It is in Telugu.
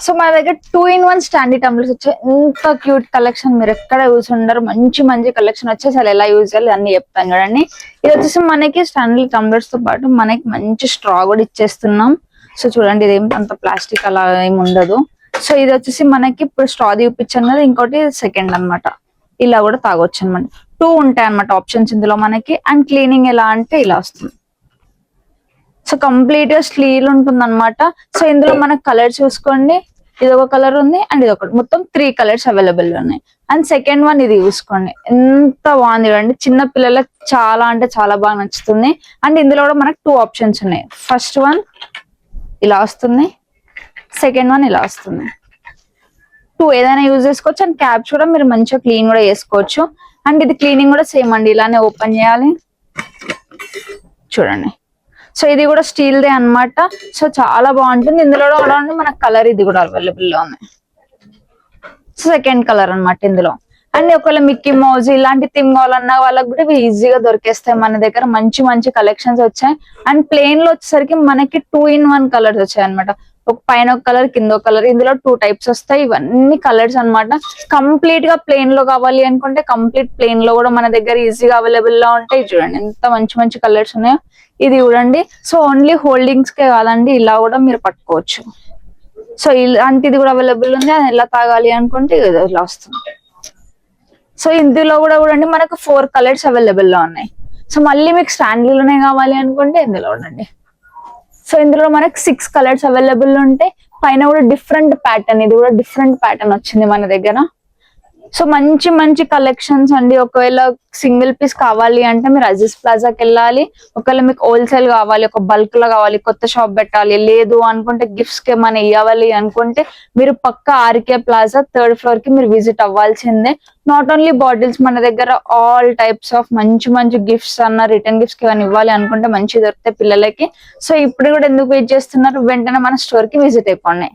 సో మన దగ్గర 2-in-1 స్టాండీ టంబ్లర్స్ వచ్చాయి. ఎంత క్యూట్ కలెక్షన్, మీరు ఎక్కడ యూజ్ ఉండరు. మంచి మంచి కలెక్షన్ వచ్చి అసలు ఎలా యూజ్ చేయాలి అన్ని చెప్తాను చూడండి. ఇది వచ్చేసి మనకి స్టాండీ టంబ్లర్స్ తో పాటు మనకి మంచి స్ట్రా కూడా ఇచ్చేస్తున్నాం. సో చూడండి, ఇదేం అంత ప్లాస్టిక్ అలా ఏమి ఉండదు. సో ఇది వచ్చేసి మనకి ఇప్పుడు స్ట్రా చూపించాను కదా, ఇంకోటి సెకండ్ అన్నమాట. ఇలా కూడా తాగొచ్చు అనమాట. 2 ఉంటాయి అనమాట ఆప్షన్స్ ఇందులో మనకి. అండ్ క్లీనింగ్ ఎలా అంటే ఇలా వస్తుంది. సో కంప్లీట్ గా స్టీల్ ఉంటుంది అనమాట. సో ఇందులో మనకు కలర్ చూసుకోండి, ఇది ఒక కలర్ ఉంది అండ్ ఇది ఒకటి, మొత్తం 3 కలర్స్ అవైలబుల్ ఉన్నాయి. అండ్ సెకండ్ వన్ ఇది చూసుకోండి, ఎంత బాగుంది చూడండి. చిన్న పిల్లలకు చాలా అంటే చాలా బాగా నచ్చుతుంది. అండ్ ఇందులో కూడా మనకు 2 ఆప్షన్స్ ఉన్నాయి. ఫస్ట్ వన్ ఇలా వస్తుంది, సెకండ్ వన్ ఇలా వస్తుంది. 2 ఏదైనా యూజ్ చేసుకోవచ్చు. అండ్ క్యాప్స్ కూడా మీరు మంచిగా క్లీన్ కూడా చేసుకోవచ్చు. అండ్ ఇది క్లీనింగ్ కూడా సేమ్ అండి, ఇలానే ఓపెన్ చేయాలి చూడండి. సో ఇది కూడా స్టీల్ దే అన్నమాట. సో చాలా బాగుంటుంది. ఇందులో కూడా మనకు కలర్ ఇది కూడా అవైలబుల్ లో ఉంది. సో సెకండ్ కలర్ అన్నమాట ఇందులో. అండ్ ఒకవేళ మిక్కీ మౌజ్ ఇలాంటి థీమ్ కావాలన్నా వాళ్ళకి కూడా ఇవి ఈజీగా దొరికేస్తాయి మన దగ్గర. మంచి మంచి కలెక్షన్స్ వచ్చాయి. అండ్ ప్లెయిన్ లో వచ్చేసరికి మనకి 2-in-1 కలర్స్ వచ్చాయి అనమాట. ఒక పైన ఒక కలర్, కింద ఒక కలర్. ఇందులో 2 టైప్స్ వస్తాయి. ఇవన్నీ కలర్స్ అన్నమాట. కంప్లీట్ గా ప్లెయిన్ లో కావాలి అనుకుంటే కంప్లీట్ ప్లెయిన్ లో కూడా మన దగ్గర ఈజీగా అవైలబుల్ లో ఉంటాయి. చూడండి ఎంత మంచి మంచి కలర్స్ ఉన్నాయో. ఇది చూడండి. సో ఓన్లీ హోల్డింగ్స్ కే కాదండి, ఇలా కూడా మీరు పట్టుకోవచ్చు. సో ఇలాంటిది కూడా అవైలబుల్ ఉంది. అది ఎలా తాగాలి అనుకుంటే ఇలా వస్తుంది. సో ఇందులో కూడా చూడండి మనకు 4 కలర్స్ అవైలబుల్ లో ఉన్నాయి. సో మళ్ళీ మీకు స్టాండీలోనే కావాలి అనుకుంటే ఇందులో ఉండండి. సో ఇందులో మనకు 6 కలర్స్ అవైలబుల్ ఉంటాయి. పైన కూడా డిఫరెంట్ ప్యాటర్న్, ఇది కూడా డిఫరెంట్ ప్యాటర్న్ వచ్చింది మన దగ్గర. సో మంచి మంచి కలెక్షన్స్ అండి. ఒకవేళ సింగిల్ పీస్ కావాలి అంటే మీరు అజీజ్ ప్లాజాకి వెళ్ళాలి. ఒకవేళ మీకు హోల్సేల్ కావాలి, ఒక బల్క్ లో కావాలి, కొత్త షాప్ పెట్టాలి, లేదు అనుకుంటే గిఫ్ట్స్ కి ఏమైనా ఇవ్వాలి అనుకుంటే మీరు పక్క ఆర్కే ప్లాజా 3rd ఫ్లోర్ కి మీరు విజిట్ అవ్వాల్సిందే. నాట్ ఓన్లీ బాటిల్స్, మన దగ్గర ఆల్ టైప్స్ ఆఫ్ మంచి మంచి గిఫ్ట్స్ అన్న రిటర్న్ గిఫ్ట్స్ కి ఏమైనా ఇవ్వాలి అనుకుంటే మంచి దొరుకుతాయి పిల్లలకి. సో ఇప్పుడు కూడా ఎందుకు వెయిట్ చేస్తున్నారు, వెంటనే మన స్టోర్ కి విజిట్ అయిపోండి.